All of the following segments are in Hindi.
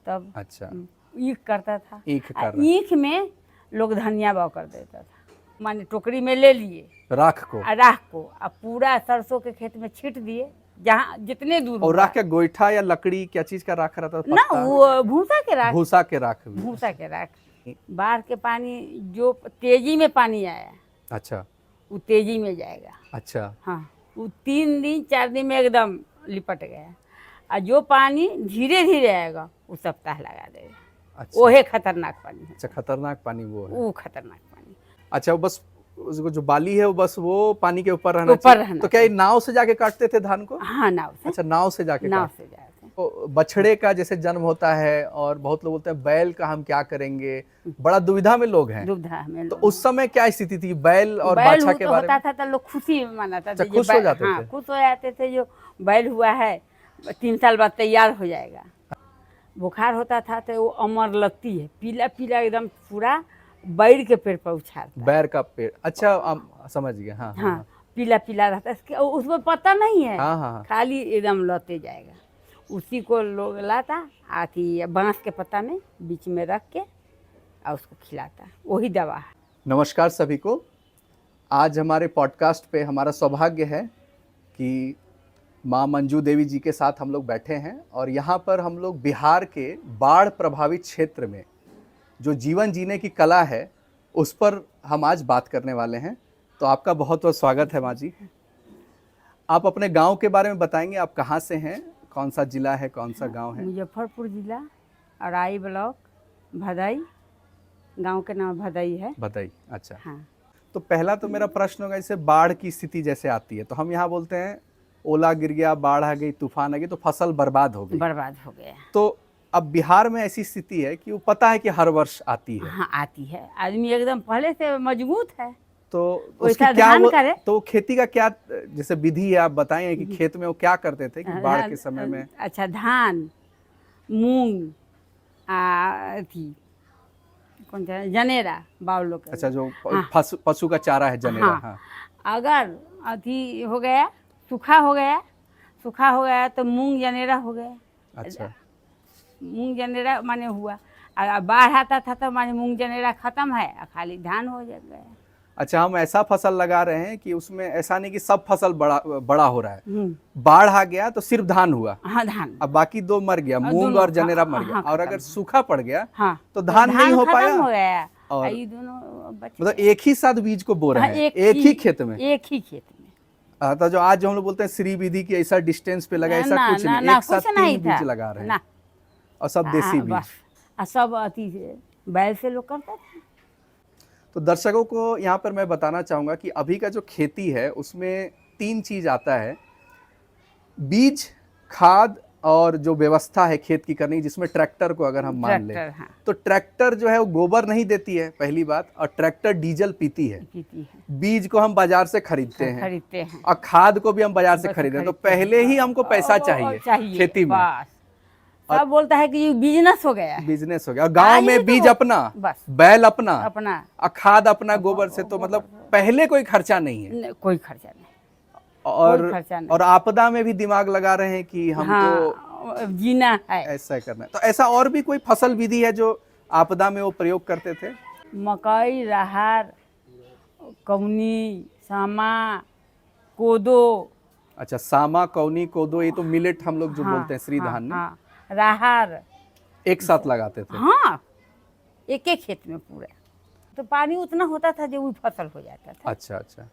तब अच्छा, ईख करता था। ईख कर रहे ईख में लोग धनिया बाव कर देता था, माने टोकरी में ले लिए राख को, राख को, अब पूरा सरसों के खेत में छीट दिए, जहाँ जितने दूर और हुआ। राख क्या गोईठा या लकड़ी क्या चीज का राख रहता था? ना पत्ता? वो भूसा के राख, भूसा के राख भी। भूसा के राख। बाढ़ के पानी जो तेजी में पानी आया, अच्छा वो तेजी में जाएगा। अच्छा, हाँ, वो 3 दिन 4 दिन में एकदम लिपट गया, और जो पानी धीरे धीरे आएगा वो सप्ताह लगा देगा। अच्छा ओहे खतरनाक पानी है। अच्छा, खतरनाक पानी वो है। वो खतरनाक पानी अच्छा, वो बस उसको जो बाली है वो बस वो पानी के ऊपर रहना ऊपर चाहिए। रहना तो क्या ये नाव से जाके काटते थे धान को? हाँ, नाव से। अच्छा, नाव से जाके नाव काट। से जाते हैं। तो बछड़े का जैसे जन्म होता है और बहुत लोग बोलते हैं बैल का हम क्या करेंगे, बड़ा दुविधा में लोग हैं। दुविधा में तो लोग। उस समय क्या स्थिति थी बैल और बैल बाछा के बारे होता में? था तो लोग खुशी मनाता अच्छा, था। खुश हो जाते हाँ, थे। खुश हो जाते थे, जो बैल हुआ है 3 साल बाद तैयार हो जाएगा। बुखार होता था तो वो अमर लगती है, पीला पीला एकदम पूरा बैर के पेड़ पर उछालता है। बैर का पेड़, अच्छा समझ गया। हाँ हाँ हाँ, पीला पीला रहता है, उसमें पता नहीं है। हाँ हाँ हाँ। खाली एकदम लौटे जाएगा। उसी को लोग लाता, आती बांस के पत्ता में बीच में रख के और उसको खिलाता, वही दवा है। नमस्कार सभी को। आज हमारे पॉडकास्ट पे हमारा सौभाग्य है कि माँ मंजू देवी जी के साथ हम लोग बैठे हैं और यहाँ पर हम लोग बिहार के बाढ़ प्रभावित क्षेत्र में जो जीवन जीने की कला है उस पर हम आज बात करने वाले हैं। तो आपका बहुत बहुत स्वागत है माँ जी। आप अपने गांव के बारे में बताएंगे, आप कहाँ से हैं, कौन सा जिला है, कौन सा गांव है? मुजफ्फरपुर जिला, अराई ब्लॉक, भदई। गांव के नाम भदई है। भदई, अच्छा। हाँ। तो पहला तो मेरा प्रश्न होगा, जैसे बाढ़ की स्थिति जैसे आती है तो हम यहाँ बोलते हैं ओला गिर गया, बाढ़ आ गई, तूफान आ गई तो फसल बर्बाद हो गई। बर्बाद हो गया। तो अब बिहार में ऐसी स्थिति है कि वो पता है कि हर वर्ष आती है। हाँ, आती है। आदमी एकदम पहले से मजबूत है, तो वैसा उसकी क्या धान करे। तो खेती का क्या जैसे विधि है आप बताएं कि खेत में वो क्या करते थे कि बाढ़ के समय में? अच्छा, धान, मूंग, थी कौन सा जनेरा बाव लोग। अच्छा, जो हाँ। पशु का चारा है जनेरा। हाँ। हाँ। अगर अथी हो गया, सूखा हो गया, सूखा हो गया तो मूंग जनेरा हो गया। अच्छा, मूंग जनेरा माने हुआ। अगर बाढ़ आता था तो माने मूंग जनेरा खत्म है और खाली धान हो गया। अच्छा, हम ऐसा फसल लगा रहे हैं कि उसमें ऐसा नहीं कि सब फसल बड़ा हो रहा है। हम्म। बाढ़ आ गया तो सिर्फ धान हुआ, हाँ, धान। अब बाकी 2 मर गया, मूंग दोनों। और जनेरा मर गया। हाँ, और खत्म। अगर सूखा पड़ गया हाँ, तो धान नहीं हो पाया खत्म हो गया। और ये दोनों बच मतलब गए। एक ही साथ बीज को बो रहे हाँ, हैं एक ही खेत में। एक ही खेत में। तो जो आज जो हम लोग बोलते हैं श्री विधि की ऐसा डिस्टेंस पे लगा, ऐसा ना, कुछ ना, नहीं, ना, एक साथ कुछ नहीं 3 बीज था। लगा रहे हैं ना। और सब देसी बीज। बस, सब अति से बैल से लोग करते थे। तो दर्शकों को यहाँ पर मैं बताना चाहूँगा कि अभी का जो खेती है उसमें 3 चीज़ आता है, बीज, खाद और जो व्यवस्था है खेत की करने की, जिसमें ट्रैक्टर को अगर हम मान लें ट्रैक्टर, हाँ, तो ट्रैक्टर जो है वो गोबर नहीं देती है पहली बात, और ट्रैक्टर डीजल पीती है। पीती है। बीज को हम बाजार से खरीदते हैं और खाद को भी हम बाजार से खरीदते हैं। तो पहले ही हमको पैसा चाहिए खेती में। सब बोलता है कि ये बिजनेस हो गया है। बिजनेस हो गया, और गांव में बीज अपना, बस, बैल अपना और खाद अपना गोबर से, तो मतलब पहले कोई खर्चा नहीं है। कोई खर्चा नहीं। और आपदा में भी दिमाग लगा रहे हैं कि हमको हाँ, जीना है, ऐसा करना है। तो ऐसा और भी कोई फसल विधि है जो आपदा में वो प्रयोग करते थे? मकई, राहर, कौनी, सामा, कोदो। अच्छा, सामा, कौनी, कोदो, ये तो मिलेट हम लोग जो बोलते हैं श्री धान में। हाँ, राहर एक साथ लगाते थे। हाँ, एक एक खेत में पूरा। तो पानी उतना होता था जो वो फसल हो जाता था। अच्छा अच्छा,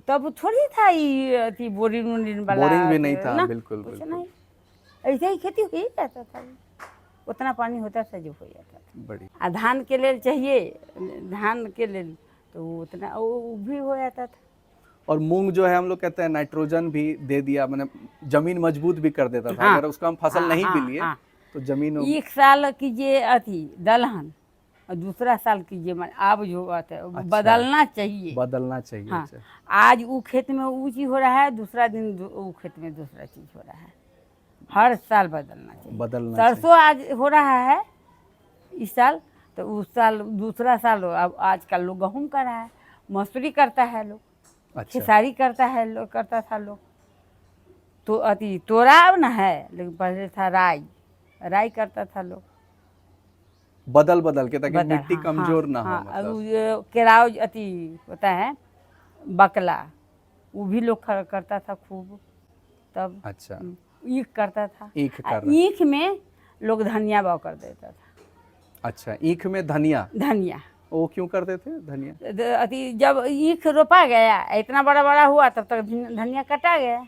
तब थोड़ी था ये बोरिंग वाला, बोरिंग भी नहीं था। ना, बिल्कुल कुछ बिल्कुल नहीं, ऐसे ही खेती हो ही जाता था। उतना पानी होता था जो हो जाता था। बड़ी। आ धान के लिए चाहिए, धान के लिए तो उतना वो भी हो जाता था। और मूंग जो है हम लोग कहते हैं नाइट्रोजन भी दे दिया, मैंने जमीन मजबूत भी कर देता था। हाँ, अगर उसका हम फसल नहीं भी लिए तो जमीन एक साल कीजिए अथी दलहन और दूसरा साल कीजिए, अब जो बात है बदलना चाहिए। बदलना चाहिए। हाँ, आज वो खेत में वो चीज हो रहा है, दूसरा दिन वो खेत में दूसरा चीज हो रहा है। हर साल बदलना चाहिए। सरसों आज हो रहा है इस साल, तो उस साल दूसरा साल अब आजकल लोग गेहूँ कर रहा है, मसूरी करता है लोग, खेसारी करता है लोग, करता था लोग। तो अति तोरा अब ना है, लेकिन पहले था राई करता था लोग। बदल बदल के, ताकि बदल, मिट्टी हाँ, कमजोर ना हाँ, हो मतलब। ये केराव अति होता है, बकला, वो भी लोग करता था खूब तब। अच्छा, ईख करता था। ईख कर रहे। ईख में लोग धनिया बाव कर देता था। अच्छा, ईख में धनिया, धनिया वो क्यों करते थे धनिया? अति जब ईख रोपा गया, इतना बड़ा बड़ा हुआ, तब तक धनिया कटा गया।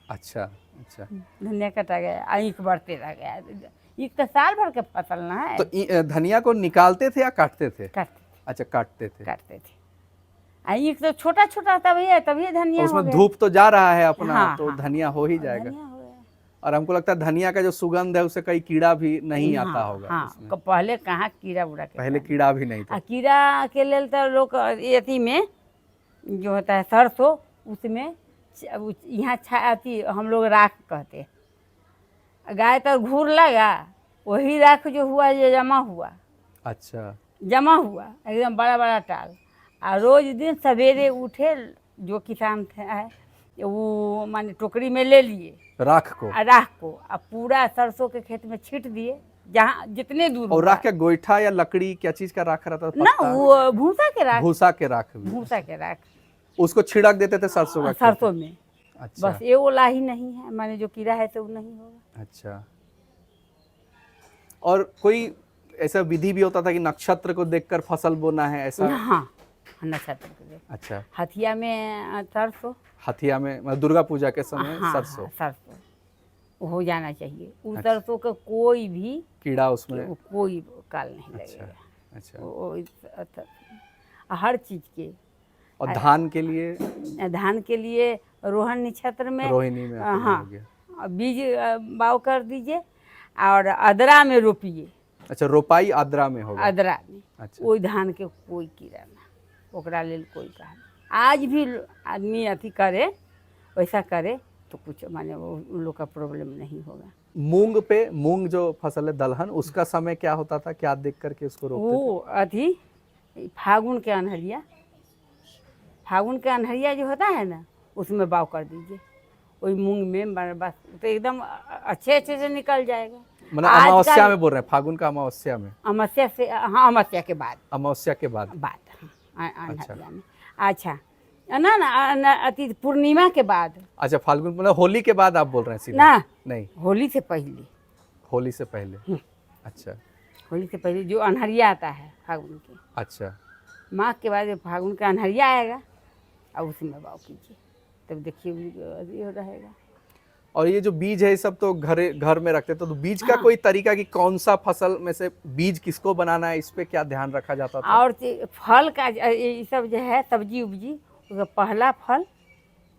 अच्छा अच्छा, धनिया कटा गया, ईख बढ़ते रह गया। ईख तो साल भर के फसल ना है। तो धनिया को निकालते थे या काटते थे? काटते अच्छा, काटते थे। काटते थे। ईख तो छोटा छोटा तभी धनिया हो उसमें गया। धूप तो जा रहा है अपना, हाँ, तो हाँ, धनिया हो ही जाएगा। धनिया हो गया। और हमको लगता है धनिया का जो सुगंध है उसे कई कीड़ा भी नहीं आता हाँ, होगा हाँ, उसमें। पहले कहाँ कीड़ा उड़ा के पहले था। कीड़ा भी नहीं था। कीड़ा के लेल तो लोग अथी में जो होता है सरसों, उसमें यहाँ अथी हम लोग राख कहते हैं। गाय तो घूर लगा, वही राख जो हुआ ये जमा हुआ। अच्छा, जमा हुआ एकदम बड़ा बड़ा टाल। और रोज दिन सवेरे उठे, जो किसान है वो माने टोकरी में ले लिए राख को, राख को, और पूरा सरसों के खेत में छीट दिए, जहाँ जितने दूर और हुआ। राख क्या, गोईठा या लकड़ी, क्या चीज का राख रहता था? ना, पत्ता? वो भूसा के राख। भूसा के राख भी। भूसा के राख उसको छिड़क देते थे सरसों का खेत सरसों में। अच्छा, बस ये ओला ही नहीं है, माने जो कीड़ा है तो वो नहीं होगा। अच्छा। और कोई ऐसा विधि भी होता था कि नक्षत्र को देखकर फसल बोना है, ऐसा? हाँ, नक्षत्र के लिए। अच्छा, हथिया में सरसों। हथिया में मतलब दुर्गा पूजा के समय हाँ, सरसों। हाँ, सरसों हो जाना चाहिए। उस अच्छा। सरसों का कोई भी कीड़ा उसमें? कोई काल नहीं अच्छा, लगेगा। अच्छा। हर चीज के। और धान के लिए? धान के लिए रोहन नक्षत्र में, रोहिणी में अपना हाँ, हो गया। बीज बाव कर दीजिए, और अदरा में रोपिए। अच्छा, रोपाई आद्रा में होगा? अदरा में। अच्छा, कोई धान के कोई कीड़ा ना, ओकरा लेल कोई कहा। आज भी आदमी अथी करे, वैसा करे तो कुछ माने वो उन लोग का प्रॉब्लम नहीं होगा। मूंग पे, मूंग जो फसल है दलहन, उसका समय क्या होता था, क्या देख करके उसको रोकते थे? वो अथी फागुन के अनहरिया, फागुन के अनहरिया जो होता है ना, उसमें बाव कर दीजिए। वही मूंग में बस तो एकदम अच्छे से निकल जाएगा। मतलब अमावस्या में बोल रहे हैं, फागुन का अमावस्या में? अमावस्या से, हाँ, अमावस्या के बाद। अमावस्या के बाद? हाँ, अनहरिया में। अच्छा, ना अति पूर्णिमा के बाद। अच्छा, फाल्गुन मतलब होली के बाद आप बोल रहे हैं सीधे? ना, नहीं, होली से पहले। होली से पहले। अच्छा, होली से पहले जो अनहरिया आता है फागुन के, अच्छा। माघ के बाद फागुन का अनहरिया आएगा, और उसी में बाव कीजिए, तब देखिए ये रहेगा। और ये जो बीज है ये सब तो घर में रखते तो बीज का कोई तरीका कि कौन सा फसल में से बीज किसको बनाना है, इस पे क्या ध्यान रखा जाता था? और फल का ये सब जो है सब्जी उब्जी, उसका पहला फल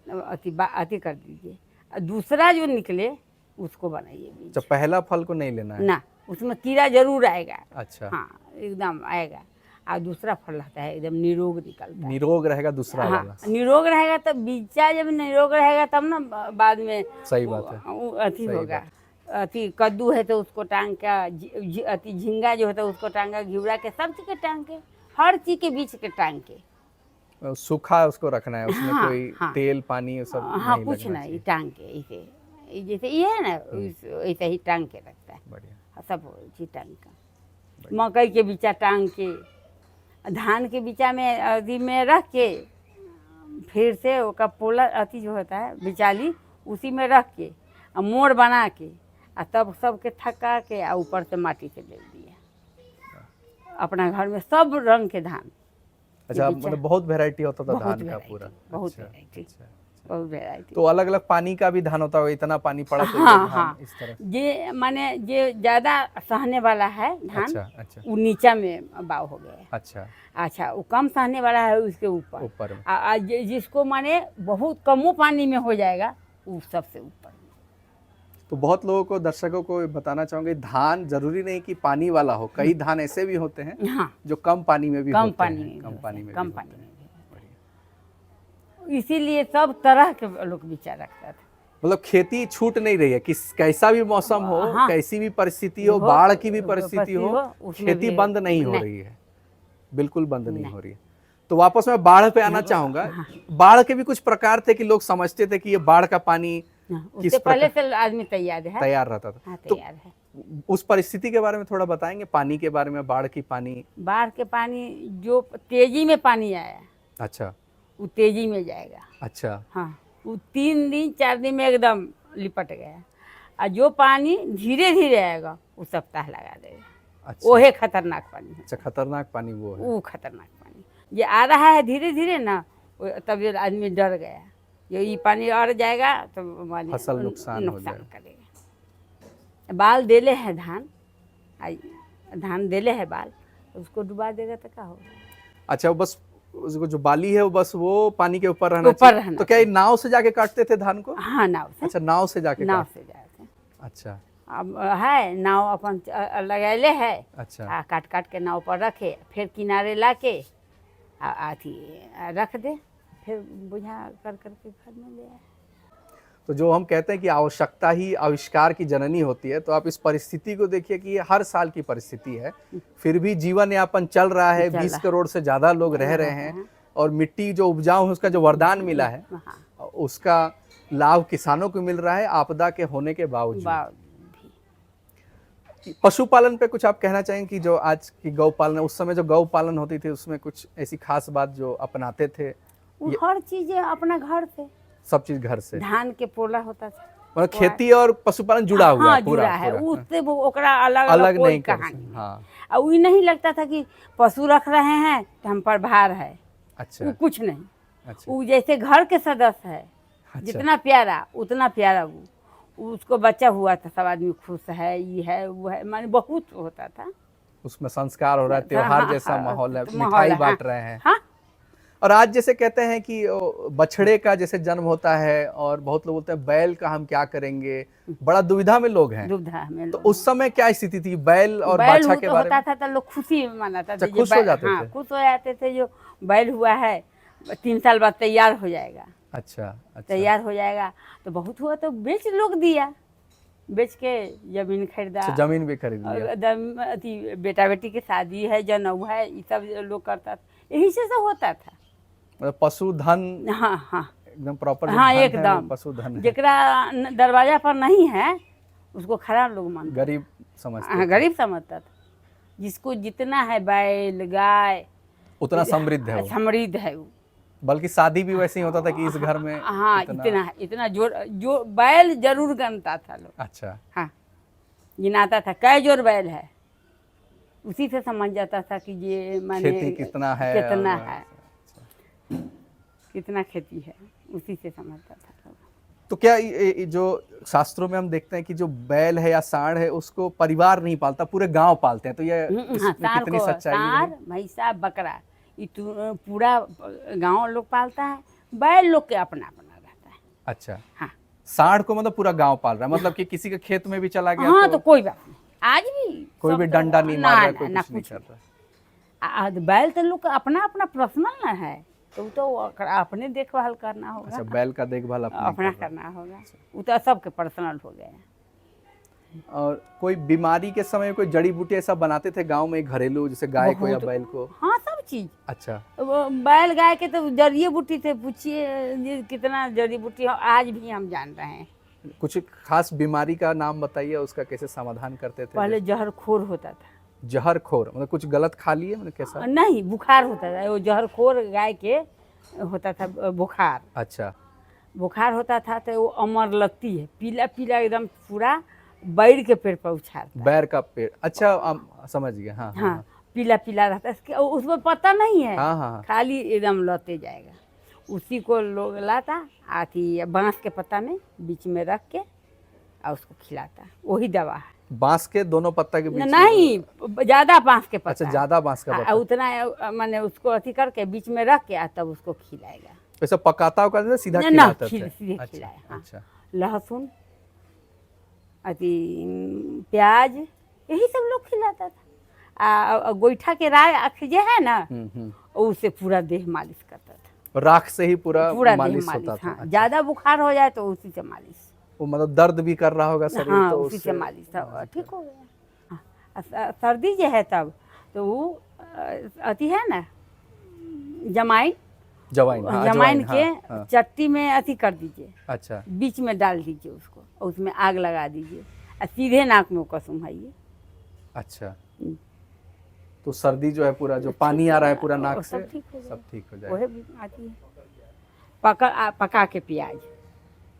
अति कर दीजिए, दूसरा जो निकले उसको बनाइए बीज। जब पहला फल को नहीं लेना है ना, उसमें कीड़ा जरूर आएगा। अच्छा, हाँ, एकदम आएगा। और दूसरा फल रहता है एकदम निरोग निकलता है। निरोग रहेगा दूसरा हाँ, वाला? निरोग रहेगा तब, बीजा जब निरोग रहेगा तब ना बाद में सही बात है, अथी होगा। अथी कद्दू है तो उसको टांग का, अति झींगा जो होता है उसको टांगा, घिवड़ा के सब चीज के टांग के, हर चीज के बीच के टांग के। सूखा उसको रखना है, उसमें हाँ, कोई हाँ, तेल पानी सब हाँ, नहीं कुछ लगना नहीं, चाहिए। टांग के ऐसे, जैसे ये है ना ऐसे ही टांग के रखता है। बढ़िया। सब चीज टांग का, मकई के बीचा टांग के, धान के बीचा में अथी में रख के, फिर से ओका पोला अथी जो होता है बिचाली, उसी में रख के मोड़ बना के, तब सबके थका के, ऊपर से माटी से ले दिया। अपना घर में सब रंग के धान। अच्छा, मतलब बहुत वैरायटी होता था धान का पूरा? बहुत वैरायटी, बहुत वैरायटी। तो अलग अलग पानी का भी धान होता होगा, इतना पानी पड़ा तो हाँ, ये धान हाँ, इस तरह? ये माने जे ज्यादा सहने वाला है धान, अच्छा, अच्छा, वो नीचा में बाव हो गया। अच्छा, अच्छा, वो कम सहने वाला है उसके ऊपर ऊपर में। जिसको माने बहुत कमो पानी में हो जाएगा, वो सबसे ऊपर। तो बहुत लोगों को, दर्शकों को बताना चाहूंगे, धान जरूरी नहीं कि पानी वाला हो, कई धान ऐसे भी होते हैं हाँ, जो कम पानी में भी कम होते पानी हैं, में, कम पानी में कम भी पानी होते हैं। में। इसीलिए सब तरह के लोग विचार रखता था। मतलब खेती छूट नहीं रही है, किस कैसा भी मौसम हो, हाँ, कैसी भी परिस्थिति हो, बाढ़ की भी परिस्थिति हो, उसमें खेती भी बंद नहीं हो नहीं। रही है, बिल्कुल बंद नहीं हो रही है। तो वापस मैं बाढ़ पे आना चाहूंगा। बाढ़ के भी कुछ प्रकार थे कि लोग समझते थे कि ये बाढ़ का पानी उससे पहले से आदमी तैयार है, तैयार रहता था। हाँ, तो तैयार है। उस परिस्थिति के बारे में थोड़ा बताएंगे, पानी के बारे में, बाढ़ की पानी? बाढ़ के पानी जो तेजी में पानी आया, अच्छा, वो तेजी में जाएगा। अच्छा, हाँ, वो 3 दिन 4 दिन में एकदम लिपट गया। और जो पानी धीरे धीरे आएगा वो सप्ताह लगा देगा। अच्छा, वो है खतरनाक पानी है। अच्छा, खतरनाक पानी वो है। वो खतरनाक पानी ये आ रहा है धीरे धीरे ना, तब ये आदमी डर गया, ये पानी और जाएगा तो माने फसल नुकसान हो जाएगा। करेगा। बाल देले है धान, धान देले है बाल, उसको डुबा देगा तो क्या होगा? अच्छा, वो बस उसको जो बाली है वो बस वो पानी के ऊपर रहना ऊपर चाहिए। रहना तो क्या ये नाव से जाके काटते थे धान को? हाँ, नाव से। अच्छा, नाव से जाके नाव से जाते हैं। अच्छा, अब है नाव अपन लगैले है। अच्छा, काट काट के नाव पर रखे, फिर किनारे ला के अथी रख दे, फिर बुझा कर करके घर में ले आए। तो जो हम कहते हैं कि आवश्यकता ही आविष्कार की जननी होती है, तो आप इस परिस्थिति को देखिए कि ये हर साल की परिस्थिति है, फिर भी जीवन यापन चल रहा है। 20 करोड़ से ज्यादा लोग रह रहे हैं और मिट्टी जो उपजाऊ है उसका जो वरदान मिला है उसका लाभ किसानों को मिल रहा है, आपदा के होने के बावजूद। पशुपालन पे कुछ आप कहना चाहेंगे कि जो आज की गौ पालन, उस समय जो गौ पालन होती थी उसमें कुछ ऐसी खास बात जो अपनाते थे? हर चीज अपना घर से, सब चीज घर से, धान के पोला होता था, मतलब खेती और पशुपालन जुड़ा हुआ है पूरा, जुड़ा है पूरा। उससे वो ओकरा अलग अलग कोई नहीं कहानी। हाँ, और वो नहीं लगता था कि पशु रख रहे हैं तो हम पर भार है। अच्छा, वो कुछ नहीं। अच्छा, वो जैसे घर के सदस्य है। अच्छा, जितना प्यारा उतना प्यारा वो, उसको बच्चा हुआ था सब आदमी खुश है, ये है वो है, माने बहुत होता था। उसमें संस्कार हो रहा है, त्योहार जैसा माहौल है, मिठाई बांट रहे हैं। हाँ। और आज जैसे कहते हैं कि बछड़े का जैसे जन्म होता है और बहुत लोग बोलते हैं बैल का हम क्या करेंगे, बड़ा दुविधा में लोग हैं। दुविधा में तो उस समय क्या स्थिति थी बैल और बैल बाछा के बारे में? होता था तो लोग खुशी मनाता था। खुश हो जाते थे? खुश हो जाते थे, जो बैल हुआ है 3 साल बाद तैयार हो जाएगा। अच्छा, अच्छा, तैयार हो जाएगा तो बहुत हुआ तो बेच लोग दिया, बेच के जमीन खरीदा। अच्छा, जमीन भी खरीद लिया। बेटा बेटी की शादी है, जनेऊ है, ये सब लोग करता था, यही से सब होता था। मतलब पशुधन, हाँ हाँ, एकदम प्रॉपर। हाँ एकदम पशुधन। जेकरा दरवाजा पर नहीं है उसको खराब लोग मानते, गरीब समझते। हाँ, गरीब समझता था। जिसको जितना है बैल गाय उतना समृद्ध है वो। समृद्ध है वो। बल्कि शादी भी वैसे ही होता था कि इस घर में हाँ इतना जो बैल जरूर गनता था लोग। अच्छा, हाँ, गिनाता था कै जोर बैल है, उसी से समझ जाता था कि ये माने खेती कितना है, कितना खेती है, उसी से समझता था लोग। तो क्या ये जो शास्त्रों में हम देखते हैं कि जो बैल है या सांड है उसको परिवार नहीं पालता, पूरे गांव पालते हैं, तो ये इसमें कितनी सच्चाई है? सांड भैंसा बकरा ये पूरा गांव लोग पालता है, बैल लोग के अपना अपना रहता है। अच्छा, हाँ, सांड को मतलब पूरा गांव पाल रहा है, मतलब कि किसी के खेत में भी चला गया हाँ तो कोई बात नहीं, आज भी कोई भी डंडा नहीं मार रहा है, कोई कुछ नहीं कर रहा है। बैल तो लोग का अपना अपना पर्सनल ना है, तो अपने देखभाल करना होगा। अच्छा, बैल का देखभाल अपना करना होगा, वो तो सबके पर्सनल हो गया। और कोई बीमारी के समय कोई जड़ी बूटी ऐसा बनाते थे गांव में घरेलू, जैसे गाय को या बैल को? हाँ, सब चीज। अच्छा, बैल गाय के तो जड़ी बूटी थे, पूछिए कितना जड़ी बूटी आज भी हम जान रहे हैं। कुछ खास बीमारी का नाम बताइए, उसका कैसे समाधान करते थे? पहले जहरखोर होता था। जहरखोर मतलब कुछ गलत खा लिए, मतलब कैसा? नहीं, बुखार होता था, वो जहरखोर गाय के होता था बुखार। अच्छा, बुखार होता था तो वो अमर लगती है, पीला पीला एकदम पूरा बैर के पेड़ पर उछालता। बैर का पेड़, अच्छा समझ गया। हाँ, हाँ, पीला पीला रहता है, उसमें पता नहीं है। हाँ, हाँ, खाली एकदम लौटे जाएगा, उसी को लोग लाता आती बांस के पत्ता में बीच में रख के और उसको खिलाता, वही दवा है। बांस के दोनों पत्ता के बीच? नहीं, ज्यादा बांस के पत्ता। अच्छा, ज्यादा बांस का पत्ता। उतना माने उसको अथी करके बीच में रख के तब उसको खिलाएगा। वैसे पकाता होगा सीधा ना, खिलाता था? सीधे अच्छा, खिलाए। हाँ। अच्छा, लहसुन अति प्याज यही सब लोग खिलाता था। गोईठा के राख जो है ना, उससे पूरा देह मालिश करता था। राख से ही पूरा मालिश देह होता था? हाँ, ज्यादा बुखार हो जाए तो उसी से मालिश। वो मतलब दर्द भी कर रहा होगा शरीर? हाँ, तो उसी से मालिश ठीक हो गया। हाँ, सर्दी जो है तब तो वो अति है ना जमाइन, जमाइन के चट्टी में अति कर दीजिए। अच्छा, बीच में डाल दीजिए उसको और उसमें आग लगा दीजिए और सीधे नाक में वो कसम है ये। अच्छा, तो सर्दी जो है पूरा जो पानी आ रहा है पूरा नाक से सब ठीक हो सब ठीक हो वही जाएगा। भी आती है। पका के प्याज,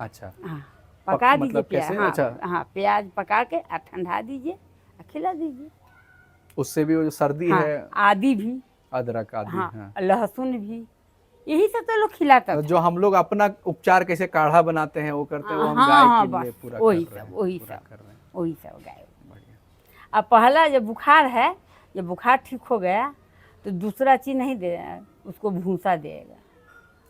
अच्छा, हाँ पका दीजिए मतलब प्याज, कैसे? हाँ अच्छा, हाँ प्याज पका के और ठंडा दीजिए और खिला दीजिए। उससे भी वो जो सर्दी हाँ, है, आदि भी, अदरक आदि, हाँ हाँ। लहसुन भी, यही सब तो लोग खिलाता तो था। जो हम लोग अपना उपचार कैसे काढ़ा बनाते हैं वो करते हैं, वो हम हाँ गाय हाँ के लिए बस पूरा वही कर रहे सब हैं, वही पूरा सब कर रहे हैं। वही सब गाय। बढ़िया। अब पहला जब बुखार है, जब बुखार ठीक हो गया तो दूसरा चीज नहीं दे, उसको भूसा देगा।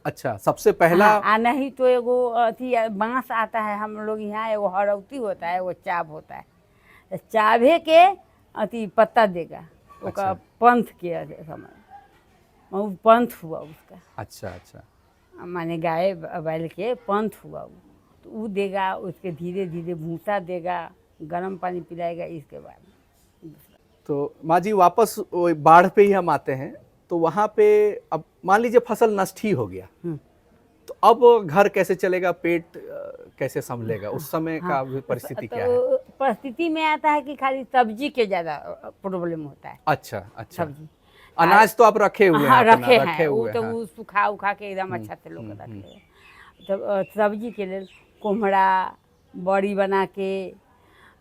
अच्छा, सबसे पहला हाँ, नहीं तो एगो अथी बांस आता है हम लोग यहाँ, एगो हरौती होता है, वो चाभ होता है, तो चाभे के अथी पत्ता देगा। अच्छा। पंथ के समय वो पंथ हुआ उसका, अच्छा अच्छा, माने गाय बैल के पंथ हुआ वो, तो वो देगा, उसके धीरे धीरे भूसा देगा, गर्म पानी पिलाएगा। इसके बाद तो माँ जी वापस वो बाढ़ पे ही हम आते हैं। तो वहाँ पे अब मान लीजिए फसल नष्ट ही हो गया, तो अब घर कैसे चलेगा, पेट कैसे संभलेगा? उस समय का भी परिस्थिति क्या है? तो परिस्थिति में आता है कि खाली सब्जी के ज़्यादा प्रॉब्लम होता है। अच्छा अच्छा, सब्जी, अनाज तो आप रखे हुए हैं हाँ अपना, रखे रखे हैं, वो हुए तो हैं, हाँ। वो सुखा उखा के एकदम अच्छा से लोग रख ले। तब सब्जी के लिए कोम्हड़ा बड़ी बना के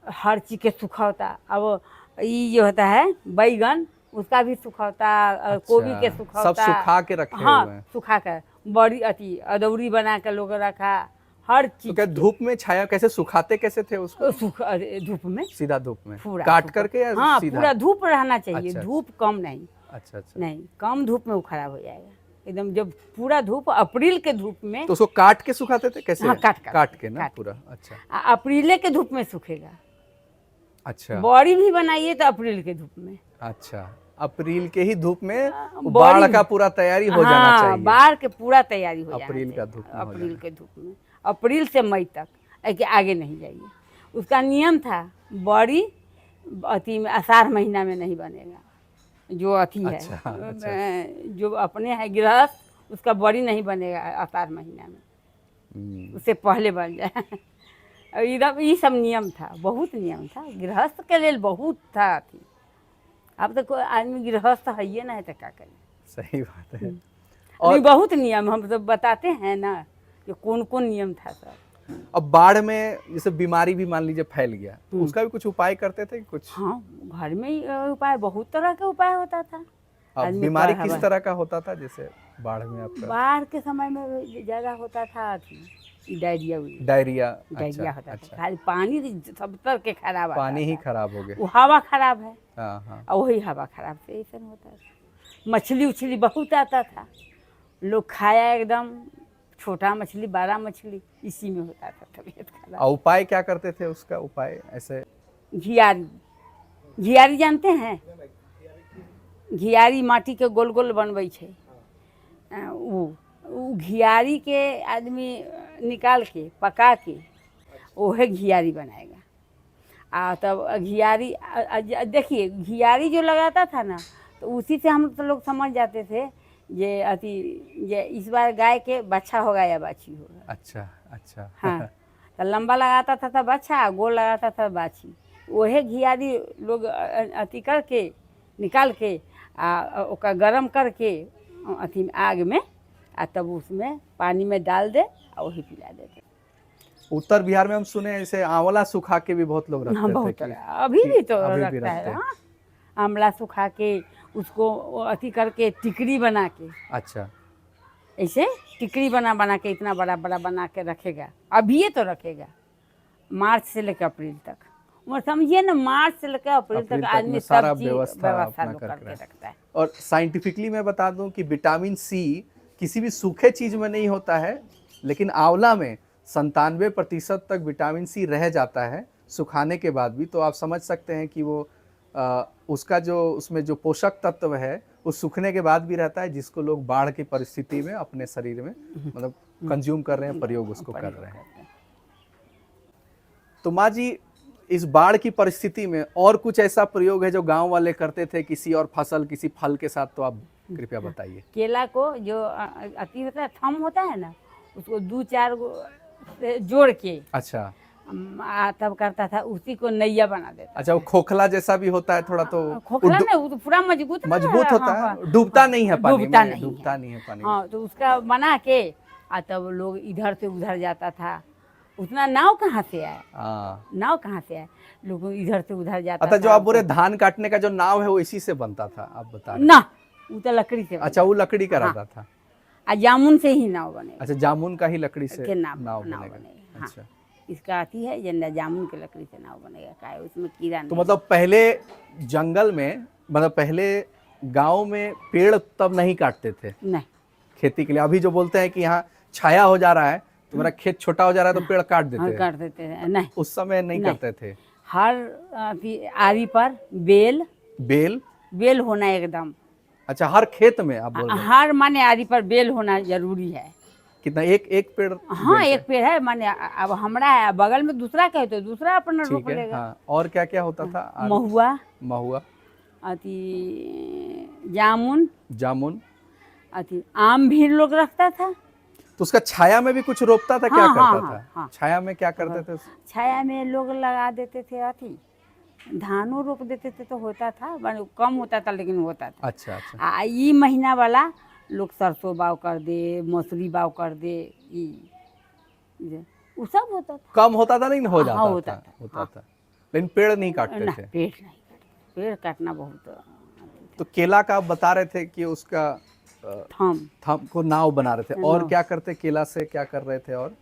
हर चीज़ के सुखौता। अब ये जो होता है बैगन, उसका भी सुखौता, गोभी के अच्छा, सुखौता, सब सुखा के रखे हाँ हुए हैं। सुखा कर बड़ी अथी अदौरी बना के लोग रखा, हर तो चीज क्या धूप में छाया, कैसे सुखाते कैसे थे उसको? अरे धूप में, सीधा धूप में पूरा काट धूप, करके या हाँ सीधा? पूरा धूप रहना चाहिए। अच्छा, धूप कम नहीं, अच्छा अच्छा, नहीं कम धूप में वो खराब हो जाएगा एकदम। जब पूरा धूप, अप्रैल के धूप में, तो उसको काट के सुखाते थे कैसे? हाँ काट के ना काट पूरा। अच्छा अप्रैल के धूप में सूखेगा। अच्छा बड़ी भी बनाइए तो अप्रैल के धूप में। अच्छा, अप्रैल के ही धूप में वो बड़ी बाढ़ भी, का पूरा तैयारी हो जाना हाँ चाहिए। बाढ़ के पूरा तैयारी हो जाना अप्रैल का चाहिए। धूप में हो अप्रैल जाना। के धूप में, अप्रैल से मई तक, ऐसे आगे नहीं जाइए। उसका नियम था, बड़ी अथी में आषाढ़ महीना में नहीं बनेगा। जो अथी है, अच्छा, अच्छा। जो अपने है गृहस्थ, उसका बड़ी नहीं बनेगा आषाढ़ महीना में, उससे पहले बन जाए। एकदम ये सब नियम था, बहुत नियम था गृहस्थ के लिए, बहुत था अथी। अब तो कोई आदमी गृहस्थ है ही ना, है तो क्या करें। सही बात है। और बहुत नियम हम तो बताते हैं ना, कि कौन कौन नियम था सब। अब बाढ़ में जैसे बीमारी भी मान लीजिए फैल गया, तो उसका भी कुछ उपाय करते थे कुछ? हाँ घर में ही उपाय, बहुत तरह के उपाय होता था। अब आदमी बीमारी का किस हवा- तरह का होता था जैसे बाढ़ में आपका? बाढ़ के समय में ज़्यादा होता था अथी डायरिया। डायरिया। डायरिया अच्छा होता था, अच्छा, खाली पानी सब तरह के खराब आता पानी ही था। खराब हो गया। वो हवा खराब है, हाँ हाँ, और वही हवा खराब से ऐसा होता था। मछली उछली बहुत आता था, लोग खाया एकदम, छोटा मछली बड़ा मछली, इसी में होता था तबीयत खराब। और उपाय क्या करते थे उसका? उपाय ऐसे घियारी, घियारी जानते हैं? घियारी माटी के गोल गोल बनबै छै, वो घियारी के आदमी निकाल के पका के ओहे घियारी बनाएगा। तब घियारी देखिए, घियारी जो लगाता था ना, तो उसी से हम तो लोग समझ जाते थे ये अति, ये इस बार गाय के बच्चा होगा या बाछी होगा। अच्छा अच्छा, हाँ, तो लंबा लगाता था बच्चा, गोल लगाता था बाछी। वही घियारी लोग अथी करके निकाल के ओका गरम करके अथी आग में, तब उसमें पानी में डाल दे और वही पिला देते। उत्तर बिहार में हम सुने हैं जैसे आंवला सुखा के भी बहुत लोग रखते हाँ थे बहुत कि, अभी भी तो अभी भी रखता रखते है। हैं। हाँ, आंवला सुखा के उसको अथी करके टिकरी बना के, अच्छा, ऐसे टिकरी बना के इतना बड़ा बड़ा बना के रखेगा। अभी ये तो रखेगा मार्च से लेकर अप्रैल तक, और समझिए ना, मार्च से लेकर अप्रैल तक आदमी सारा सब चीज व्यवस्था अपना लोग करके रखता है। और साइंटिफिकली मैं बता दूं कि विटामिन सी किसी भी सूखे चीज में नहीं होता है, लेकिन आंवला में 97% तक विटामिन सी रह जाता है सुखाने के बाद भी। तो आप समझ सकते हैं कि वो उसका जो उसमें जो पोषक तत्व है वो सूखने के बाद भी रहता है, जिसको लोग बाढ़ की परिस्थिति में अपने शरीर में मतलब कंज्यूम कर रहे हैं, प्रयोग उसको कर रहे हैं। तो माँ जी, इस बाढ़ की परिस्थिति में और कुछ ऐसा प्रयोग है जो गांव वाले करते थे किसी और फसल, किसी फल के साथ? तो आप कृपया बताइए। केला को जो अति होता है, थम होता है ना, उसको 2-4 गो से जोड़ के, अच्छा, तब करता था, उसी को नैया बना देता। अच्छा, वो खोखला जैसा भी होता है थोड़ा, तो खोखला नहीं, वो तो पूरा मजबूत मजबूत होता हाँ, है, डूबता नहीं है पानी डूबता में, नहीं डूबता नहीं है पानी में। हाँ, तो उसका बना के तब लोग इधर से उधर जाता था। उतना नाव कहाँ से आए, नाव कहाँ से आए, लोग इधर से उधर जाता अच्छा, था। जो आप बोले धान काटने का जो नाव है वो इसी से बनता था, आप बता रहे? ना, वो तो लकड़ी से। अच्छा, वो लकड़ी का रहता था। जामुन से ही नाव बनेगा। अच्छा, जामुन का ही लकड़ी से नाव बनेगा। अच्छा, इसका आती है जंदा, जामुन के लकड़ी से नाव बनेगा, का है उसमें कीड़ा नहीं। तो मतलब पहले जंगल में, मतलब पहले गांव में पेड़ तब नहीं काटते थे नहीं खेती के लिए। अभी जो बोलते हैं कि यहाँ छाया हो जा रहा है, तुम्हारा खेत छोटा हो जा रहा है, तो पेड़ काट देते हैं। काट देते हैं, नहीं उस समय नहीं करते थे। हर आरी पर बेल होना एकदम। अच्छा, हर खेत में आप बोल रहे हैं? हर माने आरी पर बेल होना जरूरी है। कितना, एक पेड़? हाँ, एक पेड़ है, माने अब हमरा है, बगल में दूसरा कहे तो दूसरा अपना रोप लेगा। हाँ, और क्या क्या होता था? महुआ, जामुन, आम भी लोग रखता था। तो उसका छाया में भी कुछ रोपता था? क्या करता था? हाँ। छाया में क्या करते थे? छाया में लोग लगा देते थे, धानों रोप देते थे, तो होता था, कम होता था लेकिन होता था। अच्छा अच्छा। ये महीना वाला लोग सरसों बाव कर दे, मसूरी बाव कर दे, वो सब होता था। कम होता था लेकिन हो जाता होता था। लेकिन पेड़ नहीं काटते थे। पेड़ काटना बहुत। तो केला का आप बता रहे थे कि उसका थम को नाव बना रहे थे, और क्या करते? केला से क्या कर रहे थे? और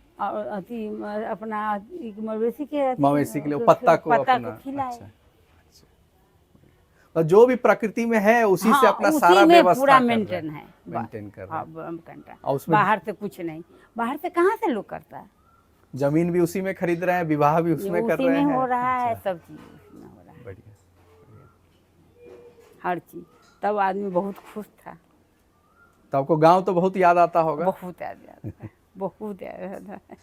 अपना मवेशी के लिए पत्ता को खिलाए। अच्छा, जो भी प्रकृति में है उसी से अपना सारा व्यवस्था पूरा मेंटेन कर रहे हैं। बाहर से कुछ नहीं, बाहर से कहाँ से लोग करता है। जमीन भी उसी में खरीद रहे हैं, विवाह भी उसमें कर रहे हैं, हो रहा है, सब चीज उसमें हो रहा है। बढ़िया, हर चीज। तब आदमी बहुत खुश था। तो आपको गांव तो बहुत याद आता होगा? बहुत याद आता है, बहुत याद आता है।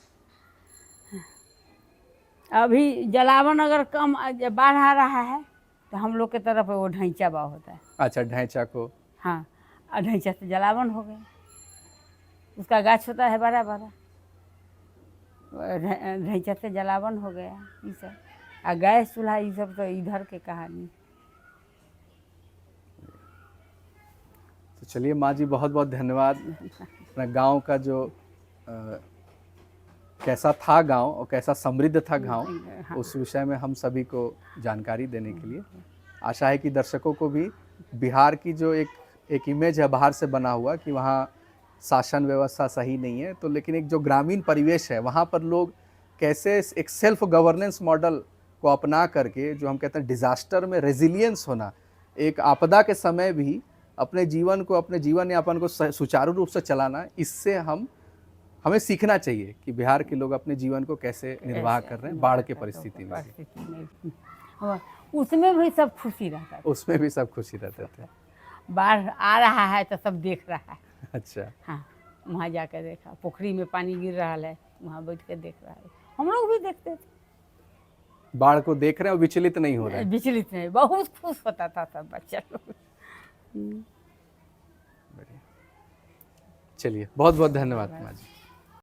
अभी जलावन अगर कम बाढ़ आ रहा है तो हम लोग के तरफ वो ढैंचा बाव होता है। अच्छा, ढैंचा को? हाँ, ढैंचा से जलावन हो गया। उसका गाछ होता है बड़ा बड़ा, ढैंचा से जलावन हो गया। ये सब गैस चूल्हा, ये सब तो इधर के कहानी। तो चलिए माँ जी, बहुत बहुत धन्यवाद। अपना गांव का जो कैसा था गांव और कैसा समृद्ध था गांव, उस विषय में हम सभी को जानकारी देने के लिए। आशा है कि दर्शकों को भी बिहार की जो एक इमेज है बाहर से बना हुआ कि वहाँ शासन व्यवस्था सही नहीं है, तो लेकिन एक जो ग्रामीण परिवेश है वहाँ पर लोग कैसे एक सेल्फ गवर्नेंस मॉडल को अपना करके, जो हम कहते हैं डिजास्टर में रेजिलियंस होना, एक आपदा के समय भी अपने जीवन यापन को सुचारू रूप से चलाना, इससे हमें सीखना चाहिए कि बिहार के लोग अपने जीवन को कैसे निर्वाह कर रहे हैं बाढ़ के परिस्थिति में। उसमें भी सब खुशी रहता है। उसमें भी सब खुशी रहते थे। बाढ़ आ रहा है तो सब देख रहा है। अच्छा, हाँ, वहाँ जाकर देखा, पोखरी में पानी गिर रहा है, वहाँ बैठ कर देख रहा है। हम लोग भी देखते थे। बाढ़ को देख रहे हैं और विचलित नहीं हो रहे हैं? विचलित नहीं, बहुत खुश होता था सब बच्चा लोग। चलिए, बहुत बहुत धन्यवाद माँ जी।